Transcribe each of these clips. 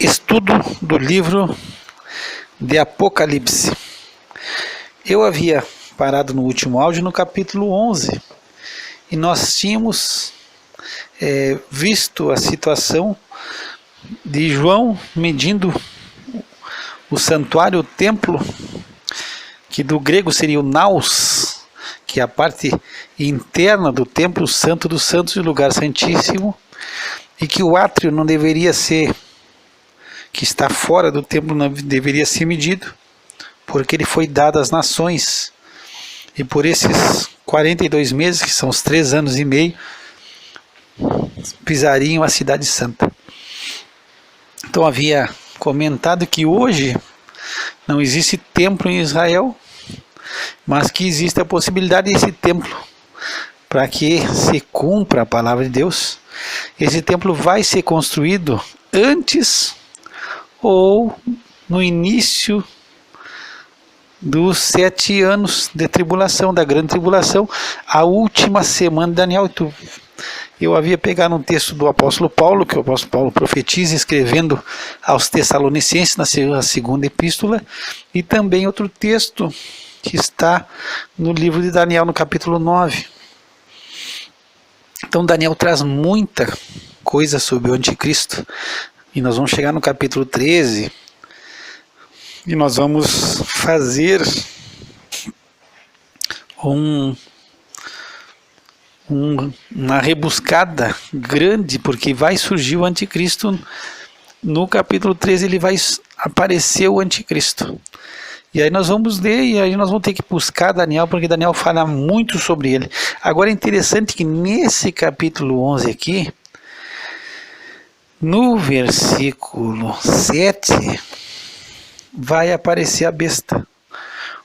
Estudo do livro de Apocalipse. Eu havia parado no último áudio no capítulo 11 e nós tínhamos visto a situação de João medindo o santuário, o templo, que do grego seria o naos, que é a parte interna do templo, o santo dos santos e o lugar santíssimo, e que o átrio não deveria ser, que está fora do templo, não deveria ser medido, porque ele foi dado às nações, e por esses 42 meses, que são os 3 anos e meio, pisariam a cidade santa. Então havia comentado que hoje não existe templo em Israel, mas que existe a possibilidade desse templo, para que se cumpra a palavra de Deus. Esse templo vai ser construído antes ou no início dos 7 anos de tribulação, da grande tribulação, a última semana de Daniel. Eu havia pegado um texto do apóstolo Paulo, que o apóstolo Paulo profetiza, escrevendo aos Tessalonicenses, na segunda epístola, e também outro texto que está no livro de Daniel, no capítulo 9. Então Daniel traz muita coisa sobre o anticristo, e nós vamos chegar no capítulo 13, e nós vamos fazer uma rebuscada grande, porque vai surgir o anticristo. No capítulo 13 ele vai aparecer o anticristo. E aí nós vamos ler, e aí nós vamos ter que buscar Daniel, porque Daniel fala muito sobre ele. Agora é interessante que nesse capítulo 11 aqui, no versículo 7, vai aparecer a besta.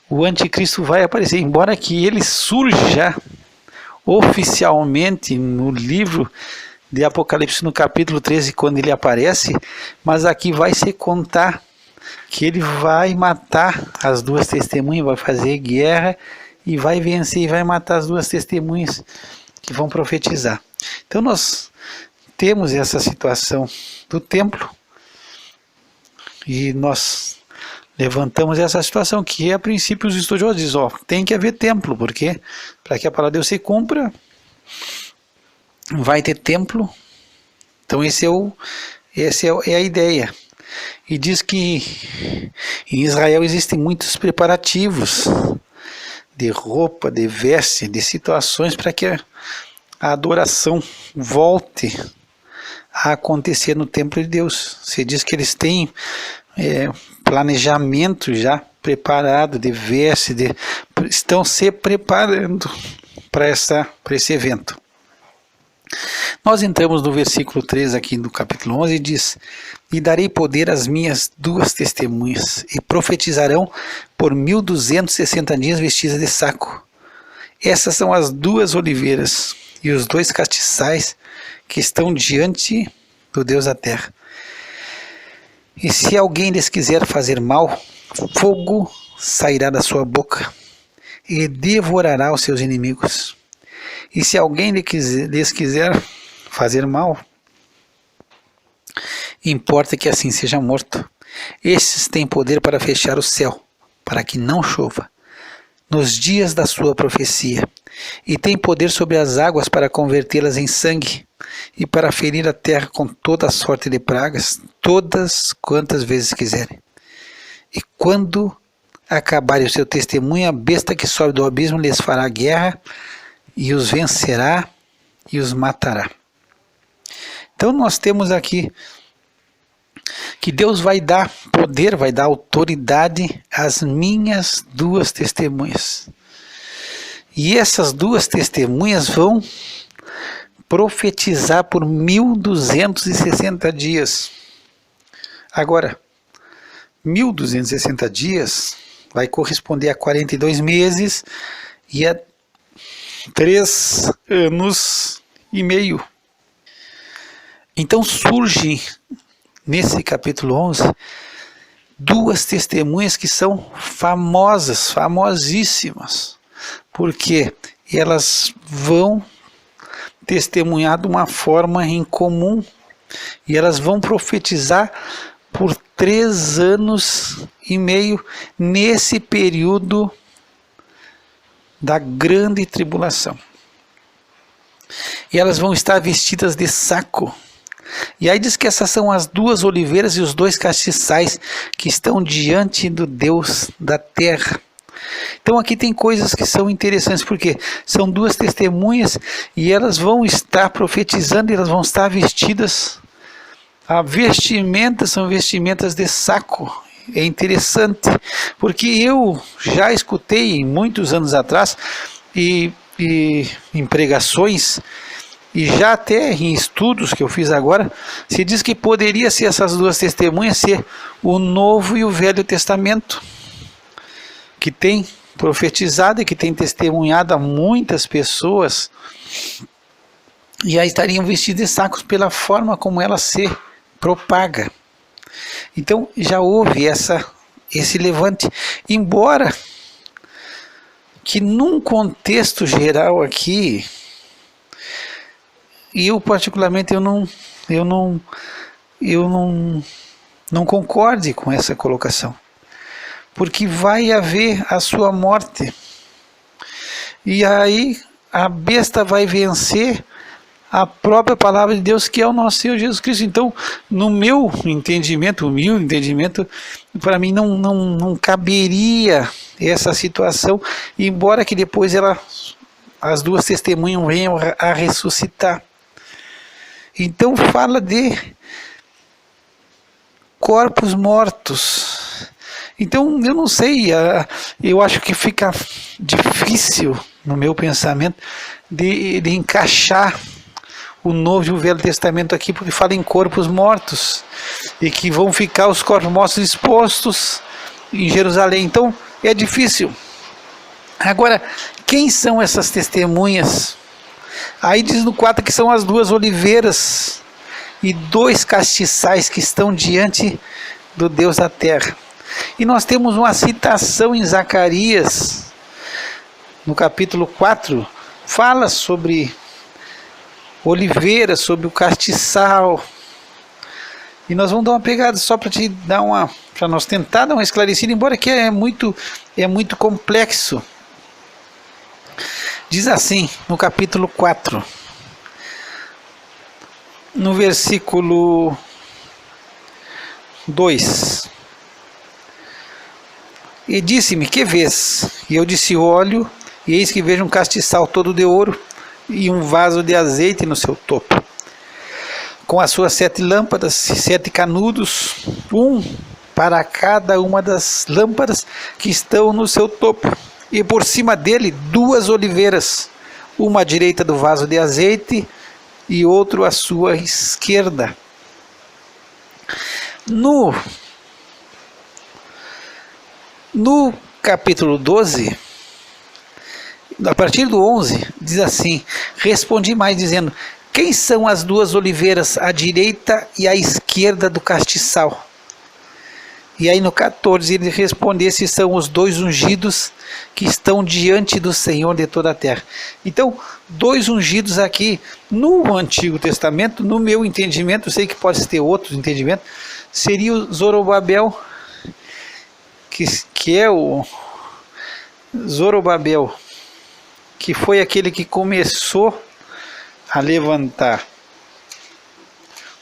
O anticristo vai aparecer, embora que ele surja oficialmente no livro de Apocalipse, no capítulo 13, quando ele aparece, mas aqui vai se contar que ele vai matar as duas testemunhas, vai fazer guerra e vai vencer e vai matar as duas testemunhas que vão profetizar. Então nós temos essa situação do templo e nós levantamos essa situação que a princípio os estudiosos dizem, tem que haver templo, porque para que a palavra de Deus se cumpra, vai ter templo. Então essa é a ideia. E diz que em Israel existem muitos preparativos de roupa, de veste, de situações para que a adoração volte a acontecer no templo de Deus. Se diz que eles têm planejamento já preparado de veste, estão se preparando para esse evento. Nós entramos no versículo 3 aqui do capítulo 11 e diz: E darei poder às minhas duas testemunhas, e profetizarão por 1260 dias vestidas de saco. Essas são as duas oliveiras e os 2 castiçais que estão diante do Deus da terra. E se alguém lhes quiser fazer mal, fogo sairá da sua boca e devorará os seus inimigos. E se alguém lhes quiser fazer mal, importa que assim seja morto. Estes têm poder para fechar o céu, para que não chova, nos dias da sua profecia, e têm poder sobre as águas para convertê-las em sangue, e para ferir a terra com toda sorte de pragas, todas quantas vezes quiserem. E quando acabarem o seu testemunho, a besta que sobe do abismo lhes fará guerra, e os vencerá e os matará. Então nós temos aqui que Deus vai dar poder, vai dar autoridade às minhas duas testemunhas. E essas duas testemunhas vão profetizar por 1260 dias. Agora, 1260 dias vai corresponder a 42 meses e a 3 anos e meio. Então surge nesse capítulo 11 duas testemunhas que são famosas, famosíssimas, porque elas vão testemunhar de uma forma em comum e elas vão profetizar por 3 anos e meio nesse período da grande tribulação. E elas vão estar vestidas de saco. E aí diz que essas são as 2 oliveiras e os 2 castiçais que estão diante do Deus da terra. Então aqui tem coisas que são interessantes, porque são 2 testemunhas e elas vão estar profetizando e elas vão estar vestidas. A vestimenta são vestimentas de saco. É interessante, porque eu já escutei muitos anos atrás e em pregações e já até em estudos que eu fiz agora, se diz que poderia ser essas 2 testemunhas ser o Novo e o Velho Testamento, que tem profetizado e que tem testemunhado a muitas pessoas, e aí estariam vestidos de sacos pela forma como ela se propaga. Então já houve esse levante, embora que num contexto geral aqui, eu particularmente eu não concorde com essa colocação, porque vai haver a sua morte, e aí a besta vai vencer a própria palavra de Deus, que é o nosso Senhor Jesus Cristo. Então, no meu entendimento, humilde entendimento, para mim não caberia essa situação, embora que depois as 2 testemunhas venham a ressuscitar. Então fala de corpos mortos. Então eu não sei, eu acho que fica difícil no meu pensamento de encaixar o Novo e o Velho Testamento aqui, porque fala em corpos mortos, e que vão ficar os corpos mortos expostos em Jerusalém. Então é difícil. Agora, quem são essas testemunhas? Aí diz no 4 que são as 2 oliveiras e 2 castiçais que estão diante do Deus da terra. E nós temos uma citação em Zacarias, no capítulo 4, fala sobre oliveira, sobre o castiçal. E nós vamos dar uma pegada só para te dar para nós tentar dar uma esclarecida, embora que é muito complexo. Diz assim, no capítulo 4, no versículo 2: E disse-me, que vês? E eu disse, olho, e eis que vejo um castiçal todo de ouro, e um vaso de azeite no seu topo, com as suas 7 lâmpadas, 7 canudos, um para cada uma das lâmpadas que estão no seu topo, e por cima dele 2 oliveiras, uma à direita do vaso de azeite e outro à sua esquerda. No capítulo 12, a partir do 11, diz assim: respondi mais dizendo, quem são as 2 oliveiras à direita e à esquerda do castiçal? E aí no 14 ele responde, esses são os 2 ungidos que estão diante do Senhor de toda a terra. Então, 2 ungidos aqui no Antigo Testamento, no meu entendimento, eu sei que pode ter outros entendimentos, seria o Zorobabel, que é o Zorobabel, que foi aquele que começou a levantar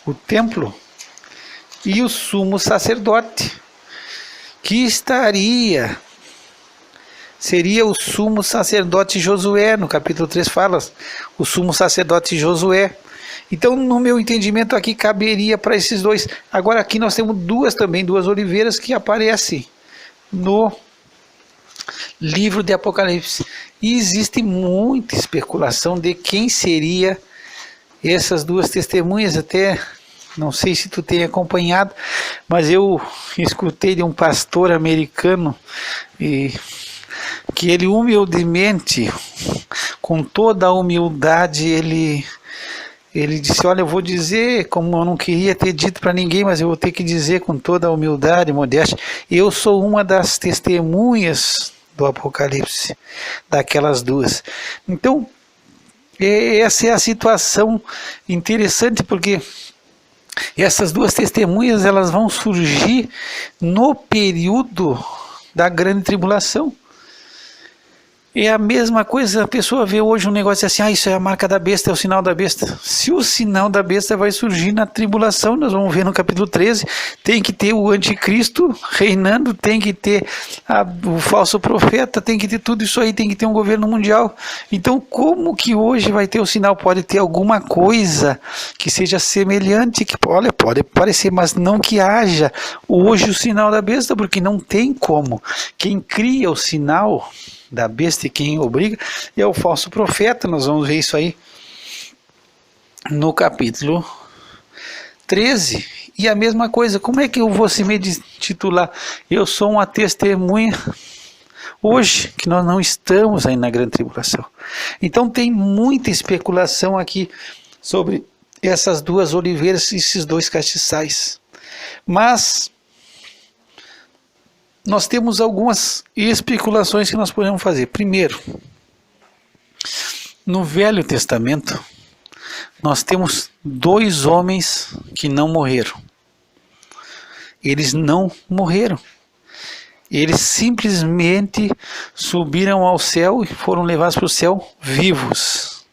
o templo, e o sumo sacerdote, que seria o sumo sacerdote Josué. No capítulo 3 fala o sumo sacerdote Josué. Então, no meu entendimento aqui caberia para esses 2. Agora aqui nós temos 2 oliveiras que aparecem no livro de Apocalipse. E existe muita especulação de quem seria essas 2 testemunhas. Até não sei se tu tem acompanhado, mas eu escutei de um pastor americano que ele humildemente, com toda a humildade, ele disse, olha, eu vou dizer, como eu não queria ter dito para ninguém, mas eu vou ter que dizer com toda a humildade e modéstia, eu sou uma das testemunhas do Apocalipse, daquelas 2. Então, essa é a situação interessante, porque Essas duas testemunhas, elas vão surgir no período da grande tribulação. É a mesma coisa, a pessoa vê hoje um negócio assim, isso é a marca da besta, é o sinal da besta. Se o sinal da besta vai surgir na tribulação, nós vamos ver no capítulo 13, tem que ter o anticristo reinando, tem que ter o falso profeta, tem que ter tudo isso aí, tem que ter um governo mundial. Então, como que hoje vai ter o sinal? Pode ter alguma coisa que seja semelhante, que pode parecer, mas não que haja hoje o sinal da besta, porque não tem como. Quem cria o sinal da besta e quem obriga é o falso profeta. Nós vamos ver isso aí no capítulo 13. E a mesma coisa, como é que eu vou se me titular? Eu sou uma testemunha hoje, que nós não estamos aí na grande tribulação. Então tem muita especulação aqui sobre essas duas oliveiras e esses dois castiçais. Mas nós temos algumas especulações que nós podemos fazer. Primeiro, no Velho Testamento, nós temos dois homens que não morreram. Eles não morreram. Eles simplesmente subiram ao céu e foram levados para o céu vivos.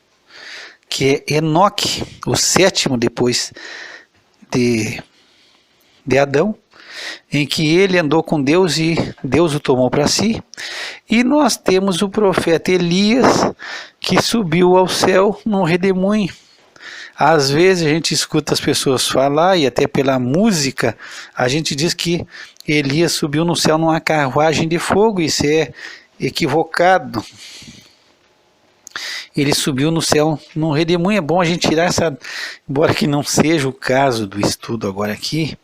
Que é Enoque, o sétimo depois de Adão, em que ele andou com Deus e Deus o tomou para si. E nós temos o profeta Elias, que subiu ao céu num redemoinho. Às vezes a gente escuta as pessoas falar, e até pela música, a gente diz que Elias subiu no céu numa carruagem de fogo. Isso é equivocado. Ele subiu no céu num redemoinho. É bom a gente tirar essa, embora que não seja o caso do estudo agora aqui,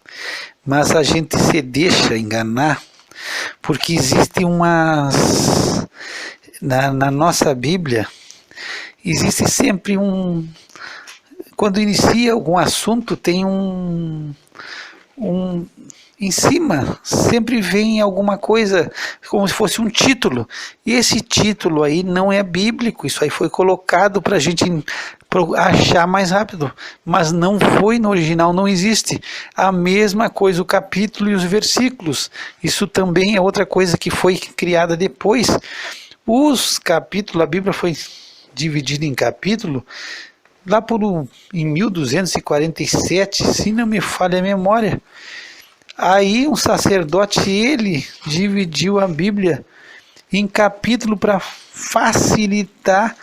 mas a gente se deixa enganar, porque existe na nossa Bíblia, existe sempre quando inicia algum assunto, tem em cima, sempre vem alguma coisa, como se fosse um título, e esse título aí não é bíblico, isso aí foi colocado para a gente achar mais rápido, mas não foi no original, não existe. A mesma coisa o capítulo e os versículos, isso também é outra coisa que foi criada depois. Os capítulos, a Bíblia foi dividida em capítulo lá em 1247, se não me falha a memória. Aí um sacerdote, ele dividiu a Bíblia em capítulo para facilitar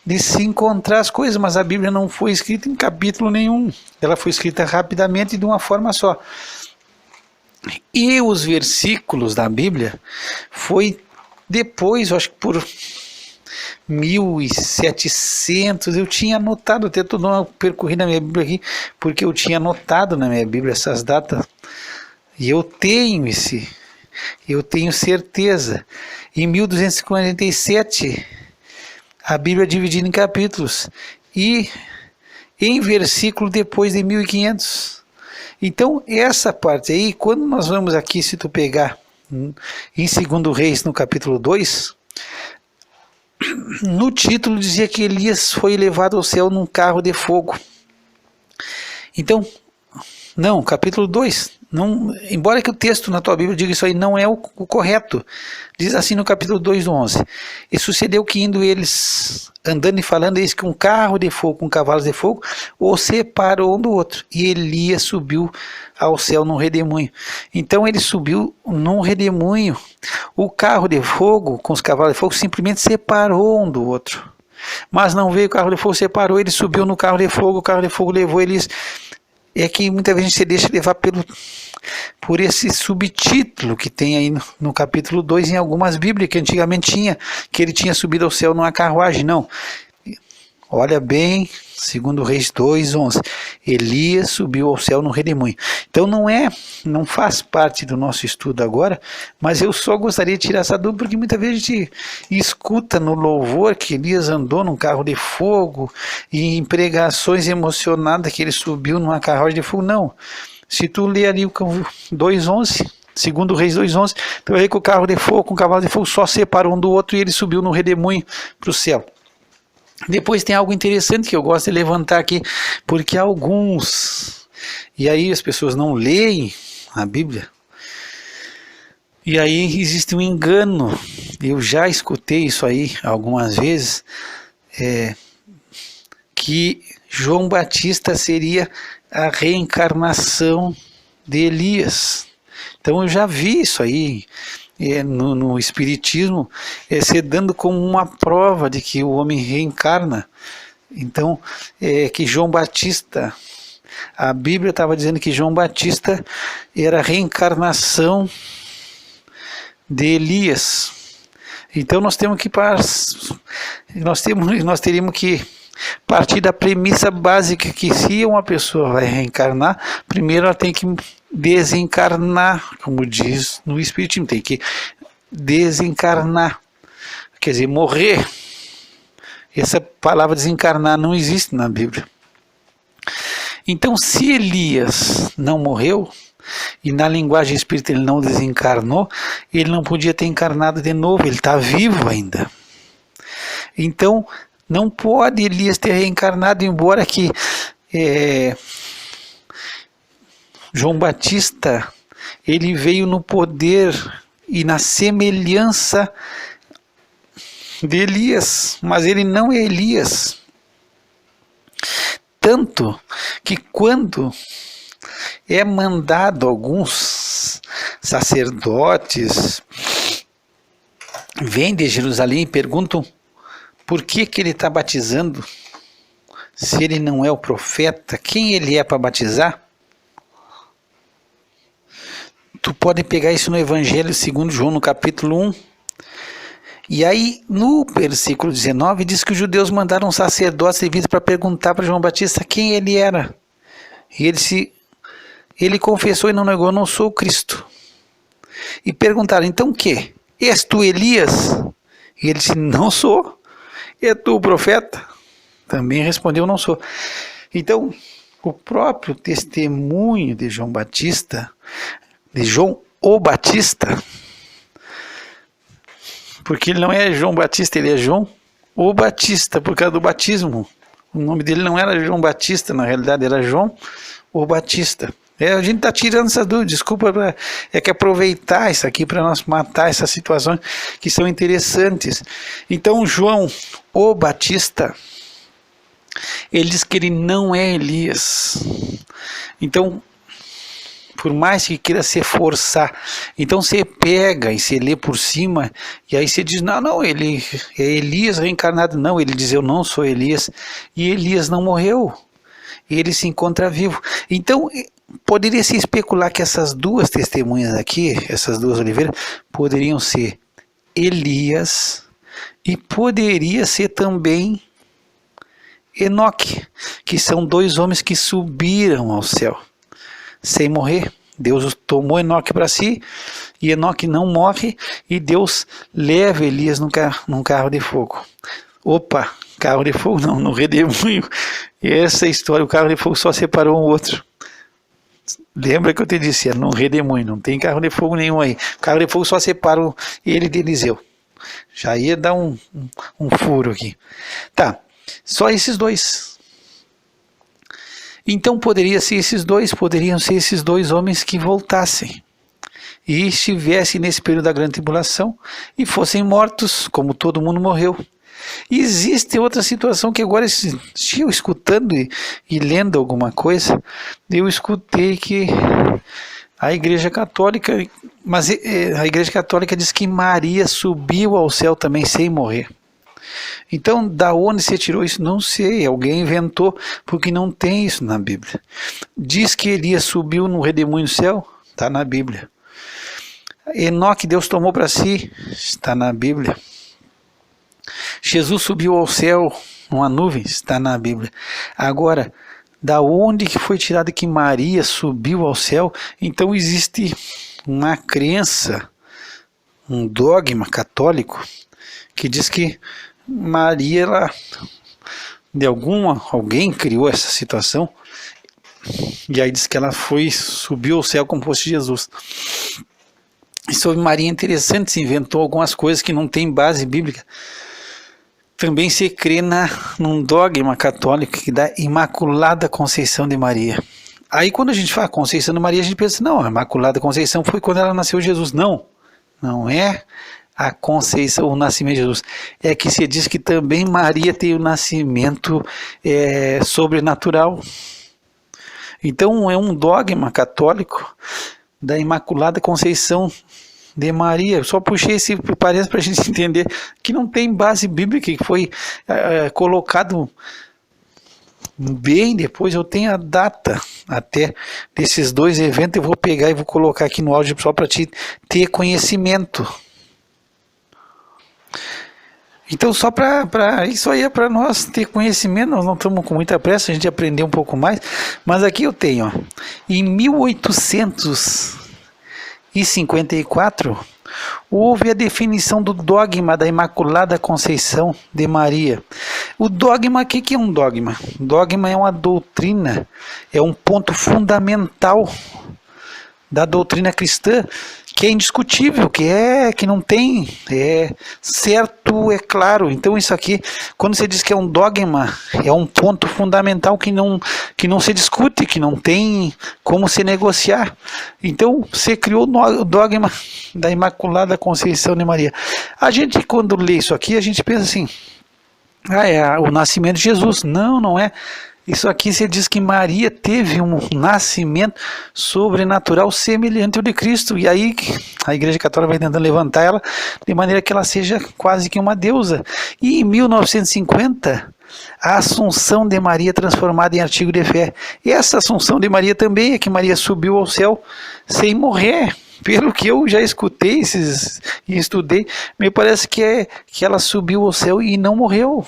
de se encontrar as coisas, mas a Bíblia não foi escrita em capítulo nenhum, ela foi escrita rapidamente de uma forma só. E os versículos da Bíblia foi depois, eu acho que por 1700, eu tinha anotado, até estou dando uma percorrida na minha Bíblia aqui, porque eu tinha anotado na minha Bíblia essas datas, e eu tenho certeza. Em 1247, a Bíblia é dividida em capítulos, e em versículo depois de 1500. Então, essa parte aí, quando nós vamos aqui, se tu pegar em 2 Reis, no capítulo 2, no título dizia que Elias foi levado ao céu num carro de fogo. Então, não, capítulo 2, não, embora que o texto na tua Bíblia diga isso aí, não é o correto. Diz assim no capítulo 2 do 11: E sucedeu que indo eles, andando e falando, eis que um carro de fogo com cavalos de fogo os separou um do outro. E Elias subiu ao céu num redemoinho. Então ele subiu num redemoinho. O carro de fogo com os cavalos de fogo simplesmente separou um do outro. Mas não veio o carro de fogo, separou, ele subiu no carro de fogo, o carro de fogo levou eles. É que muitas vezes a gente se deixa levar por esse subtítulo que tem aí no capítulo 2 em algumas Bíblias, que antigamente tinha, que ele tinha subido ao céu numa carruagem. Não. Olha bem, 2 Reis 2, 11. Elias subiu ao céu no redemoinho. Então não faz parte do nosso estudo agora, mas eu só gostaria de tirar essa dúvida, porque muitas vezes a gente escuta no louvor que Elias andou num carro de fogo, e em pregações emocionadas que ele subiu numa carruagem de fogo. Não. Se tu ler ali o 2:11, 2 Reis 2:11, tu vai ver que o carro de fogo com o cavalo de fogo só separou um do outro e ele subiu no redemoinho para o céu. Depois tem algo interessante que eu gosto de levantar aqui, porque alguns E aí as pessoas não leem a Bíblia. E aí existe um engano. Eu já escutei isso aí algumas vezes, que João Batista seria a reencarnação de Elias. Então eu já vi isso aí no Espiritismo, se dando como uma prova de que o homem reencarna. Então, que João Batista, a Bíblia estava dizendo que João Batista era a reencarnação de Elias. Então nós temos que nós teríamos que partir da premissa básica que se uma pessoa vai reencarnar, primeiro ela tem que desencarnar, como diz no Espiritismo, tem que desencarnar, quer dizer, morrer. Essa palavra desencarnar não existe na Bíblia. Então, se Elias não morreu, e na linguagem espírita ele não desencarnou, ele não podia ter encarnado de novo, ele está vivo ainda. Então, não pode Elias ter reencarnado, embora que João Batista, ele veio no poder e na semelhança de Elias, mas ele não é Elias. Tanto que quando é mandado alguns sacerdotes vêm de Jerusalém e perguntam por que ele está batizando, se ele não é o profeta, quem ele é para batizar? Tu pode pegar isso no Evangelho segundo João, no capítulo 1. E aí, no versículo 19, diz que os judeus mandaram sacerdotes e para perguntar para João Batista quem ele era. E ele confessou e não negou, não sou o Cristo. E perguntaram, então o quê? És tu Elias? E ele disse, não sou. É tu o profeta? Também respondeu, não sou. Então, o próprio testemunho de João Batista, de João o Batista, porque ele não é João Batista, ele é João o Batista, por causa do batismo. O nome dele não era João Batista, na realidade era João o Batista. A gente está tirando essas dúvidas, desculpa, que aproveitar isso aqui para nós matar essas situações que são interessantes. Então, João o Batista, ele diz que ele não é Elias. Então, por mais que queira se forçar, então você pega e você lê por cima, e aí você diz, não, ele é Elias reencarnado. Não, ele diz, eu não sou Elias, e Elias não morreu, ele se encontra vivo. Então, poderia se especular que essas duas testemunhas aqui, essas duas oliveiras, poderiam ser Elias, e poderia ser também Enoque, que são dois homens que subiram ao céu sem morrer. Deus tomou Enoque para si, e Enoque não morre, e Deus leva Elias num carro de fogo. Opa, carro de fogo não, no redemoinho. Essa história, o carro de fogo só separou um outro. Lembra que eu te disse, é num redemoinho, não tem carro de fogo nenhum aí. O carro de fogo só separa ele de Eliseu. Já ia dar um furo aqui. Tá, só esses dois. Então poderiam ser esses dois homens que voltassem e estivessem nesse período da grande tribulação e fossem mortos, como todo mundo morreu. E existe outra situação que agora, eu escutando e lendo alguma coisa, eu escutei que a Igreja Católica, mas a Igreja Católica diz que Maria subiu ao céu também sem morrer. Então, da onde você tirou isso? Não sei, alguém inventou, porque não tem isso na Bíblia. Diz que Elias subiu no redemoinho do céu, está na Bíblia. Enoque Deus tomou para si, está na Bíblia. Jesus subiu ao céu numa nuvem, está na Bíblia. Agora, da onde que foi tirado que Maria subiu ao céu? Então existe uma crença, um dogma católico, que diz que Maria, alguém criou essa situação, e aí diz que ela subiu ao céu como fosse Jesus. E sobre Maria é interessante, se inventou algumas coisas que não tem base bíblica. Também se crê num dogma católico que dá Imaculada Conceição de Maria. Aí quando a gente fala Conceição de Maria, a gente pensa, não, a Imaculada Conceição foi quando ela nasceu Jesus. Não, não é a Conceição, o nascimento de Jesus. É que se diz que também Maria tem o nascimento sobrenatural. Então é um dogma católico da Imaculada Conceição de Maria. Eu só puxei esse parênteses para a gente entender que não tem base bíblica, que foi colocado bem depois. Eu tenho a data até desses dois eventos, eu vou pegar e vou colocar aqui no áudio só para te ter conhecimento. Então só para isso aí é para nós ter conhecimento, nós não estamos com muita pressa, a gente aprender um pouco mais, mas aqui eu tenho, ó, em 1854, houve a definição do dogma da Imaculada Conceição de Maria. O dogma, o que é um dogma? Dogma é uma doutrina, é um ponto fundamental da doutrina cristã, que é indiscutível, que não tem, é certo, é claro. Então isso aqui, quando você diz que é um dogma, é um ponto fundamental que não se discute, que não tem como se negociar. Então você criou o dogma da Imaculada Conceição de Maria. A gente, quando lê isso aqui, a gente pensa assim, é o nascimento de Jesus. Não, não é. Isso aqui você diz que Maria teve um nascimento sobrenatural semelhante ao de Cristo. E aí a Igreja Católica vai tentando levantar ela de maneira que ela seja quase que uma deusa. E em 1950, a Assunção de Maria transformada em artigo de fé. E essa Assunção de Maria também é que Maria subiu ao céu sem morrer. Pelo que eu já escutei e estudei, me parece que ela subiu ao céu e não morreu.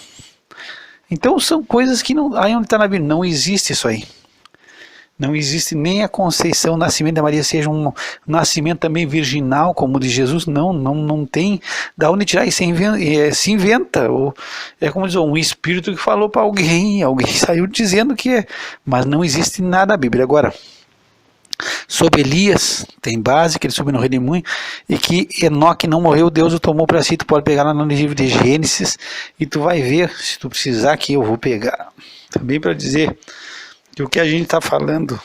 Então são coisas que não, aí onde está na Bíblia, não existe isso aí. Não existe nem a Conceição, o nascimento da Maria seja um nascimento também virginal, como o de Jesus, não tem. Da onde tirar isso? Se inventa. Ou, é como dizer, um espírito que falou para alguém saiu dizendo que é, mas não existe nada na Bíblia. Agora, sobre Elias, tem base, que ele subiu no redemoinho, e que Enoque não morreu, Deus o tomou para si. Tu pode pegar lá no livro de Gênesis, e tu vai ver, se tu precisar aqui, eu vou pegar, também para dizer que o que a gente está falando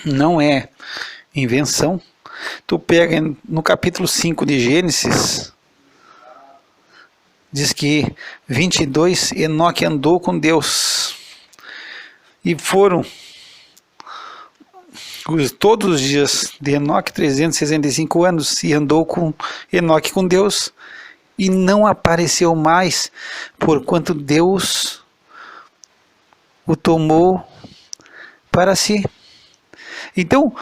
não é invenção. Tu pega no capítulo 5 de Gênesis, diz que 22, Enoque andou com Deus, e foram todos os dias de Enoque, 365 anos, e andou com Enoque com Deus, e não apareceu mais, porquanto Deus o tomou para si. Então,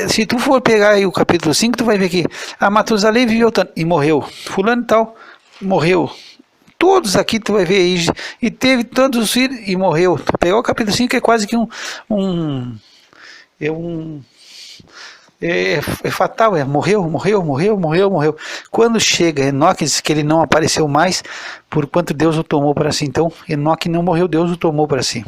se tu for pegar aí o capítulo 5, tu vai ver que Matusalém viveu e morreu, fulano e tal, morreu. Todos aqui tu vai ver, e teve todos os filhos e morreu. Tu pegar o capítulo 5, é quase que é fatal, morreu. Quando chega Enoque, diz que ele não apareceu mais, porquanto Deus o tomou para si. Então Enoque não morreu, Deus o tomou para si.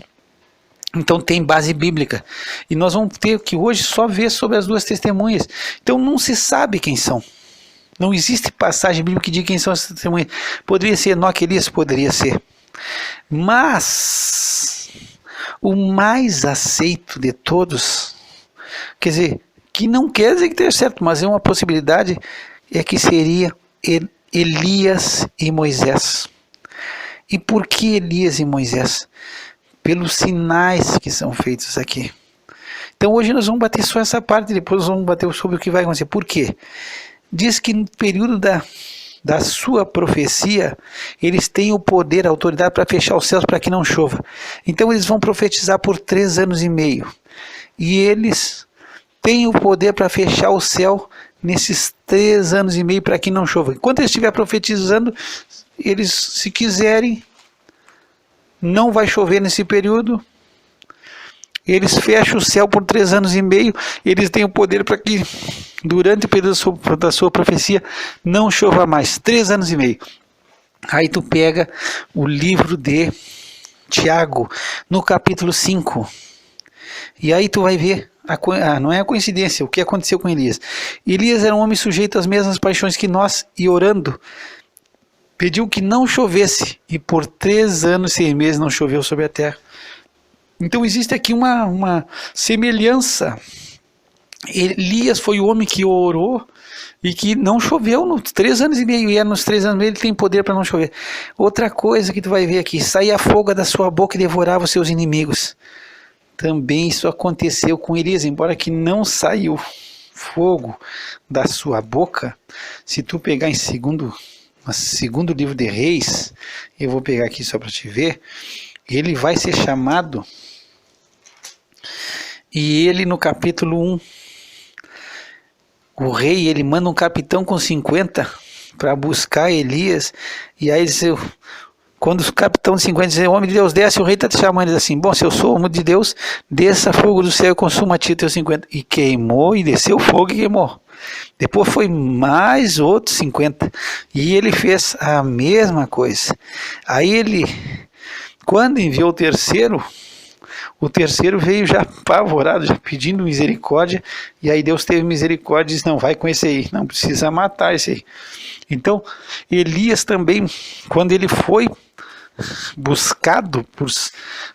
Então tem base bíblica, e nós vamos ter que hoje só ver sobre as duas testemunhas. Então não se sabe quem são, não existe passagem bíblica que diga quem são as testemunhas. Poderia ser Enoque, Elias, poderia ser, mas o mais aceito de todos, quer dizer, que não quer dizer que esteja certo, mas é uma possibilidade, é que seria Elias e Moisés. E por que Elias e Moisés? Pelos sinais que são feitos aqui. Então hoje nós vamos bater só essa parte, depois nós vamos bater sobre o que vai acontecer. Por quê? Diz que no período da sua profecia, eles têm o poder, a autoridade para fechar os céus para que não chova. Então eles vão profetizar por 3 anos e meio. E eles têm o poder para fechar o céu nesses 3 anos e meio para que não chova. Enquanto eles estiverem profetizando, eles, se quiserem, não vai chover nesse período. Eles fecham o céu por 3 anos e meio. Eles têm o poder para que durante o período da sua profecia não chova mais. 3 anos e meio. Aí tu pega o livro de Tiago, no capítulo 5. E aí tu vai ver, não é a coincidência, o que aconteceu com Elias. Elias era um homem sujeito às mesmas paixões que nós, e orando, pediu que não chovesse. E por 3 anos e 6 meses não choveu sobre a terra. Então existe aqui uma semelhança. Elias foi o homem que orou e que não choveu nos 3 anos e meio, e nos 3 anos e meio ele tem poder para não chover. Outra coisa que tu vai ver aqui, saía fogo da sua boca e devorava os seus inimigos. Também isso aconteceu com Elias, embora que não saiu fogo da sua boca. Se tu pegar em segundo livro de Reis, eu vou pegar aqui só para te ver, ele vai ser chamado, e ele no capítulo 1, o rei, ele manda um capitão com 50 para buscar Elias, e aí quando o capitão de 50 diz, homem de Deus, desce, o rei está te chamando, ele diz assim, bom, se eu sou homem de Deus, desça fogo do céu e consuma a ti teus 50. E queimou, e desceu fogo e queimou. Depois foi mais outros 50. E ele fez a mesma coisa. Aí ele, quando enviou o terceiro veio já apavorado, já pedindo misericórdia. E aí Deus teve misericórdia e disse, não, vai com esse aí, não precisa matar esse aí. Então, Elias também, quando ele foi buscado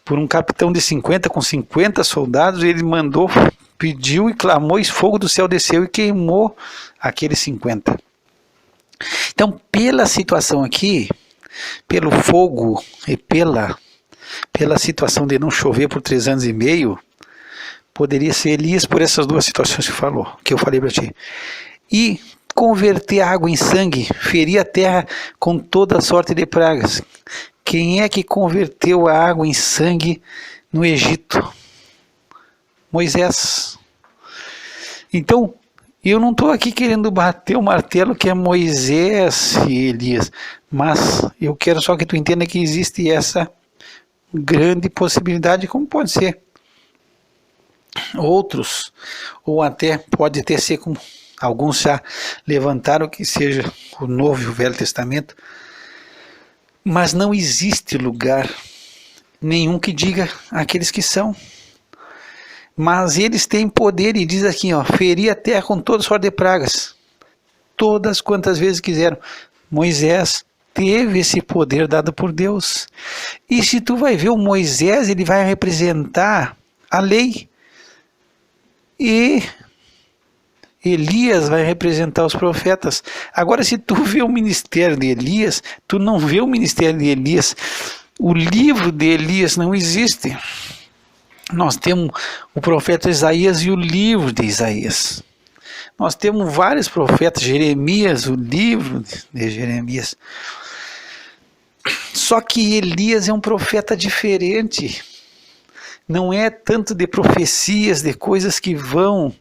por um capitão de 50 com 50 soldados, ele mandou, pediu e clamou, e fogo do céu desceu e queimou aqueles 50. Então, pela situação aqui, pelo fogo e pela situação de não chover por 3 anos e meio, poderia ser Elias por essas duas situações que eu falei para ti. E converter a água em sangue, ferir a terra com toda sorte de pragas. Quem é que converteu a água em sangue no Egito? Moisés. Então, eu não estou aqui querendo bater o martelo que é Moisés e Elias, mas eu quero só que tu entenda que existe essa grande possibilidade, como pode ser outros, ou até pode ter ser como alguns já levantaram, que seja o Novo e o Velho Testamento, mas não existe lugar nenhum que diga aqueles que são. Mas eles têm poder, e diz aqui, ó, ferir a terra com toda sorte de pragas, todas quantas vezes quiseram. Moisés teve esse poder dado por Deus. E se tu vai ver o Moisés, ele vai representar a lei. E Elias vai representar os profetas. Agora, se tu vê o ministério de Elias, tu não vê o ministério de Elias. O livro de Elias não existe. Nós temos o profeta Isaías e o livro de Isaías. Nós temos vários profetas, Jeremias, o livro de Jeremias. Só que Elias é um profeta diferente. Não é tanto de profecias, de coisas que vão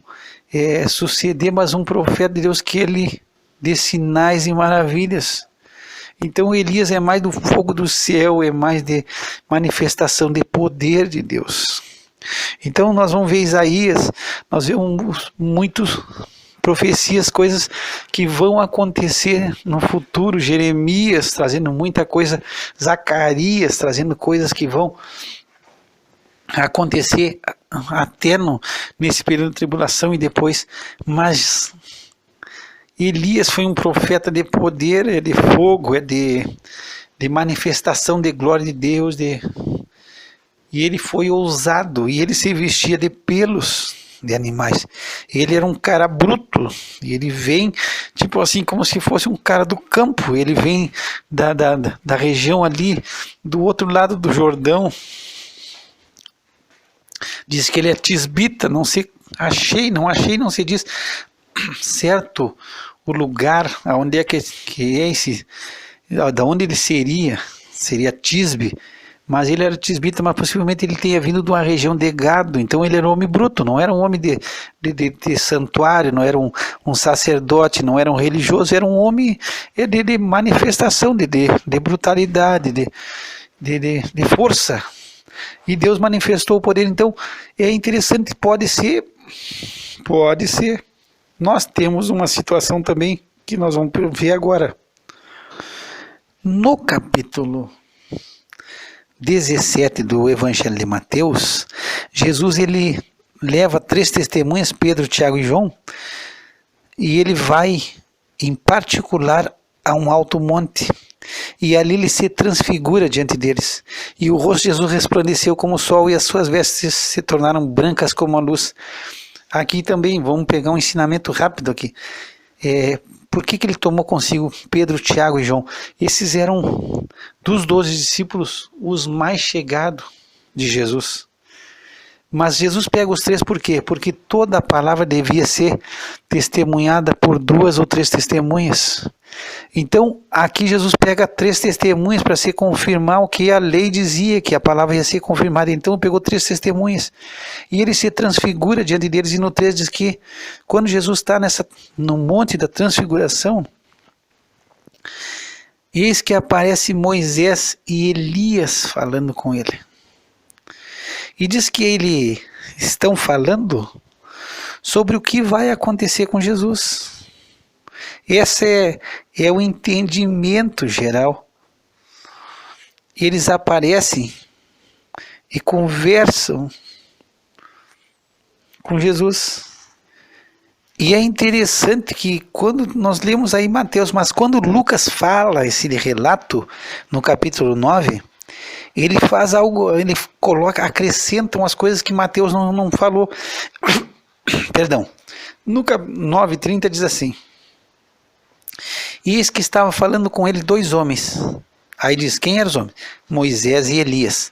suceder, mas um profeta de Deus que ele dê sinais e maravilhas. Então Elias é mais do fogo do céu, é mais de manifestação de poder de Deus. Então nós vamos ver Isaías, nós vemos muitas profecias, coisas que vão acontecer no futuro, Jeremias trazendo muita coisa, Zacarias trazendo coisas que vão acontecer até nesse período de tribulação e depois, mas Elias foi um profeta de poder, é de fogo, é de manifestação de glória de Deus, e ele foi ousado, e ele se vestia de pelos de animais. Ele era um cara bruto, e ele vem, tipo assim, como se fosse um cara do campo, ele vem da região ali, do outro lado do Jordão. Diz que ele é tisbita, não se diz certo o lugar onde é que é esse, da onde ele seria Tisbe, mas ele era tisbita, mas possivelmente ele tenha vindo de uma região de gado, então ele era um homem bruto, não era um homem de santuário, não era um sacerdote, não era um religioso, era um homem de manifestação, de brutalidade, de força. E Deus manifestou o poder. Então é interessante, pode ser. Nós temos uma situação também que nós vamos ver agora. No capítulo 17 do Evangelho de Mateus, Jesus ele leva 3 testemunhas, Pedro, Tiago e João, e ele vai em particular a um alto monte. e ali ele se transfigura diante deles. E o rosto de Jesus resplandeceu como o sol, e as suas vestes se tornaram brancas como a luz. Aqui também, vamos pegar um ensinamento rápido aqui. Por que ele tomou consigo Pedro, Tiago e João? Esses eram, dos 12 discípulos, os mais chegados de Jesus. Mas Jesus pega os 3 por quê? Porque toda a palavra devia ser testemunhada por 2 ou 3 testemunhas. Então, aqui Jesus pega 3 testemunhas para se confirmar o que a lei dizia, que a palavra ia ser confirmada. Então, pegou 3 testemunhas. E ele se transfigura diante deles. E no 3 diz que, quando Jesus está no monte da transfiguração, eis que aparece Moisés e Elias falando com ele. E diz que eles estão falando sobre o que vai acontecer com Jesus. Esse é o entendimento geral. Eles aparecem e conversam com Jesus. E é interessante que quando nós lemos aí Mateus, mas quando Lucas fala esse relato no capítulo 9, ele faz algo, ele acrescenta umas coisas que Mateus não falou. Perdão. No 9:30 diz assim: eis que estava falando com ele 2 homens. Aí diz, quem eram os homens? Moisés e Elias,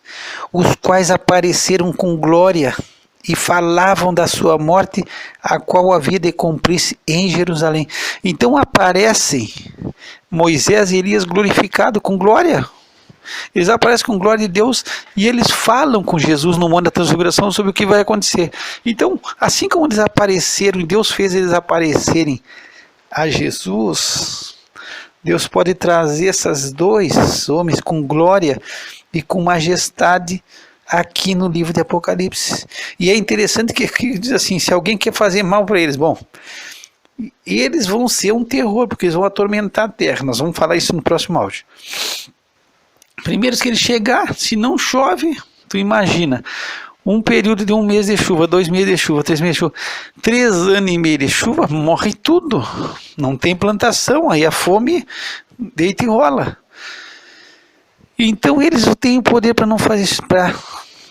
os quais apareceram com glória e falavam da sua morte, a qual havia de cumprir-se em Jerusalém. Então aparecem Moisés e Elias glorificados com glória. Eles aparecem com glória de Deus e eles falam com Jesus no monte da transfiguração sobre o que vai acontecer. Então, assim como eles apareceram e Deus fez eles aparecerem a Jesus, Deus pode trazer esses 2 homens com glória e com majestade aqui no livro de Apocalipse. E é interessante que aqui diz assim, se alguém quer fazer mal para eles, bom, eles vão ser um terror, porque eles vão atormentar a terra. Nós vamos falar isso no próximo áudio. Primeiro que ele chegar, se não chove, tu imagina, um período de 1 mês de chuva, 2 meses de chuva, 3 meses de chuva, 3 anos e meio de chuva, morre tudo, não tem plantação, aí a fome deita e rola. Então eles têm o poder para não fazer isso, para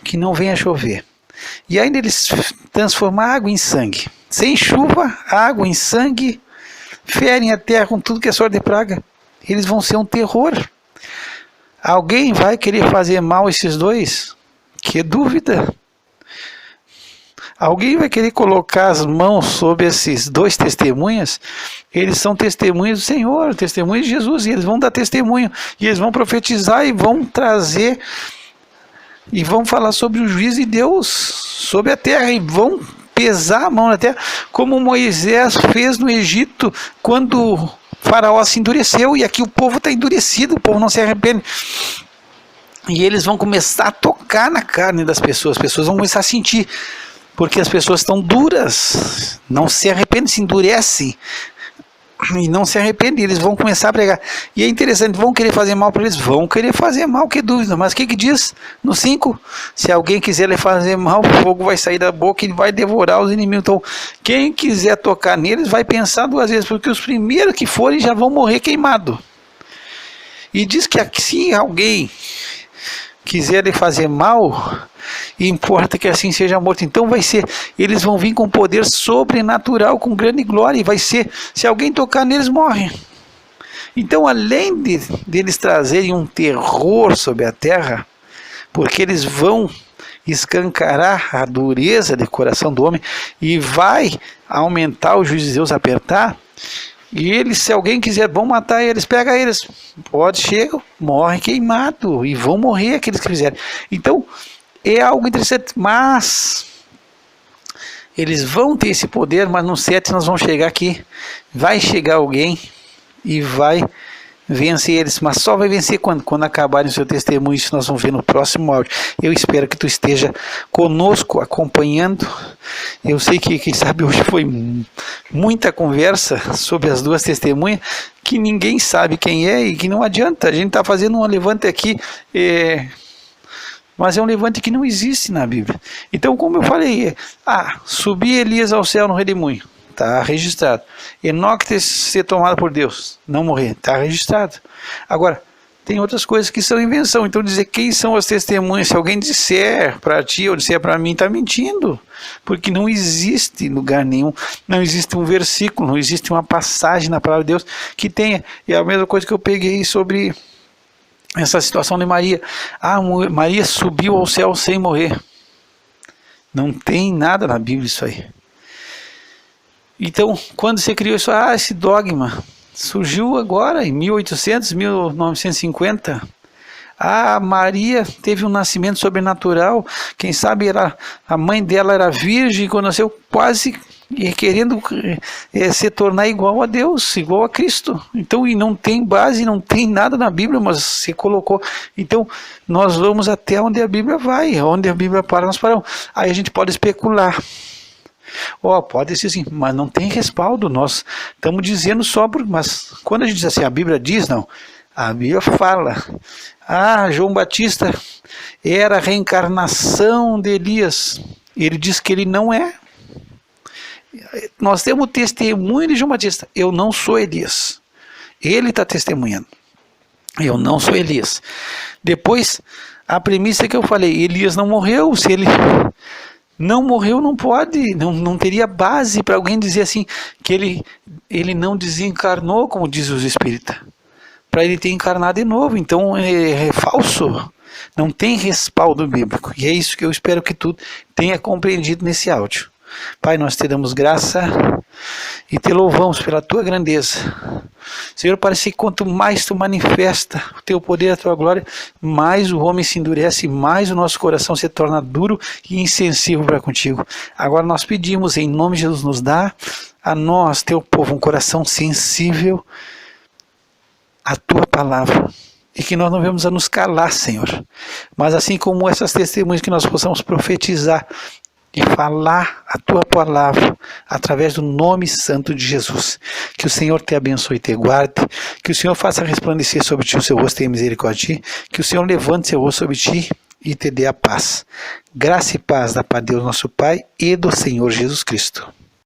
que não venha chover. E ainda eles transformam água em sangue. Sem chuva, água em sangue, ferem a terra com tudo que é sorte de praga. Eles vão ser um terror. Alguém vai querer fazer mal a esses 2? Que dúvida! Alguém vai querer colocar as mãos sobre esses 2 testemunhas? Eles são testemunhas do Senhor, testemunhas de Jesus, e eles vão dar testemunho, e eles vão profetizar, e vão trazer, e vão falar sobre o juízo de Deus, sobre a terra, e vão pesar a mão na terra, como Moisés fez no Egito, quando o faraó se endureceu, e aqui o povo está endurecido, o povo não se arrepende. E eles vão começar a tocar na carne das pessoas, as pessoas vão começar a sentir, porque as pessoas estão duras, não se arrependem, se endurecem, e não se arrependem, eles vão começar a pregar. E é interessante, vão querer fazer mal para eles? Vão querer fazer mal, que dúvida. Mas o que diz no 5? Se alguém quiser lhe fazer mal, o fogo vai sair da boca e vai devorar os inimigos. Então, quem quiser tocar neles vai pensar 2 vezes, porque os primeiros que forem já vão morrer queimados. E diz que se alguém quiser lhe fazer mal, importa que assim seja morto. Então eles vão vir com poder sobrenatural, com grande glória, e vai ser, se alguém tocar neles, morre. Então, além deles trazerem um terror sobre a terra, porque eles vão escancarar a dureza de coração do homem, e vai aumentar o juízo de Deus, apertar, e eles, se alguém quiser, vão matar eles, pega eles, pode, chega, morre queimado, e vão morrer aqueles que fizerem. Então, é algo interessante, mas eles vão ter esse poder, mas no 7 nós vamos chegar aqui, vai chegar alguém e vai vencer eles, mas só vai vencer quando acabarem o seu testemunho. Isso nós vamos ver no próximo áudio. Eu espero que tu esteja conosco, acompanhando. Eu sei que, quem sabe, hoje foi muita conversa sobre as 2 testemunhas, que ninguém sabe quem é, e que não adianta, a gente está fazendo um levante aqui, mas é um levante que não existe na Bíblia. Então, como eu falei, subir Elias ao céu no redemoinho, está registrado. Enoque ter ser tomado por Deus, não morrer, está registrado. Agora, tem outras coisas que são invenção. Então dizer quem são as testemunhas, se alguém disser para ti ou disser para mim, está mentindo. Porque não existe lugar nenhum, não existe um versículo, não existe uma passagem na palavra de Deus que tenha. E é a mesma coisa que eu peguei sobre essa situação de Maria. Maria subiu ao céu sem morrer. Não tem nada na Bíblia isso aí. Então, quando você criou isso, esse dogma surgiu agora, em 1800, 1950. Maria teve um nascimento sobrenatural. Quem sabe a mãe dela era virgem quando nasceu, quase querendo se tornar igual a Deus, igual a Cristo. Então, e não tem base, não tem nada na Bíblia, mas se colocou. Então, nós vamos até onde a Bíblia vai, onde a Bíblia para, nós paramos. Aí a gente pode especular. Pode ser sim, mas não tem respaldo. Nós estamos dizendo mas quando a gente diz assim, a Bíblia diz, não. A Bíblia fala. João Batista era a reencarnação de Elias. Ele diz que ele não é. Nós temos o testemunho de João Batista. Eu não sou Elias. Ele está testemunhando. Eu não sou Elias. Depois, a premissa que eu falei, Elias não morreu. Se ele não morreu, não pode, não teria base para alguém dizer assim, que ele não desencarnou, como diz os espíritas, para ele ter encarnado de novo. Então é falso, não tem respaldo bíblico. E é isso que eu espero que tu tenha compreendido nesse áudio. Pai, nós te damos graça e te louvamos pela tua grandeza. Senhor, parece que quanto mais tu manifesta o teu poder, a tua glória, mais o homem se endurece, mais o nosso coração se torna duro e insensível para contigo. Agora nós pedimos, em nome de Jesus, nos dá a nós, teu povo, um coração sensível à tua palavra. E que nós não venhamos a nos calar, Senhor. Mas assim como essas testemunhas, que nós possamos profetizar e falar a tua palavra através do nome santo de Jesus. Que o Senhor te abençoe e te guarde, que o Senhor faça resplandecer sobre ti o seu rosto e misericórdia, que o Senhor levante seu rosto sobre ti e te dê a paz. Graça e paz da parte de Deus nosso Pai e do Senhor Jesus Cristo.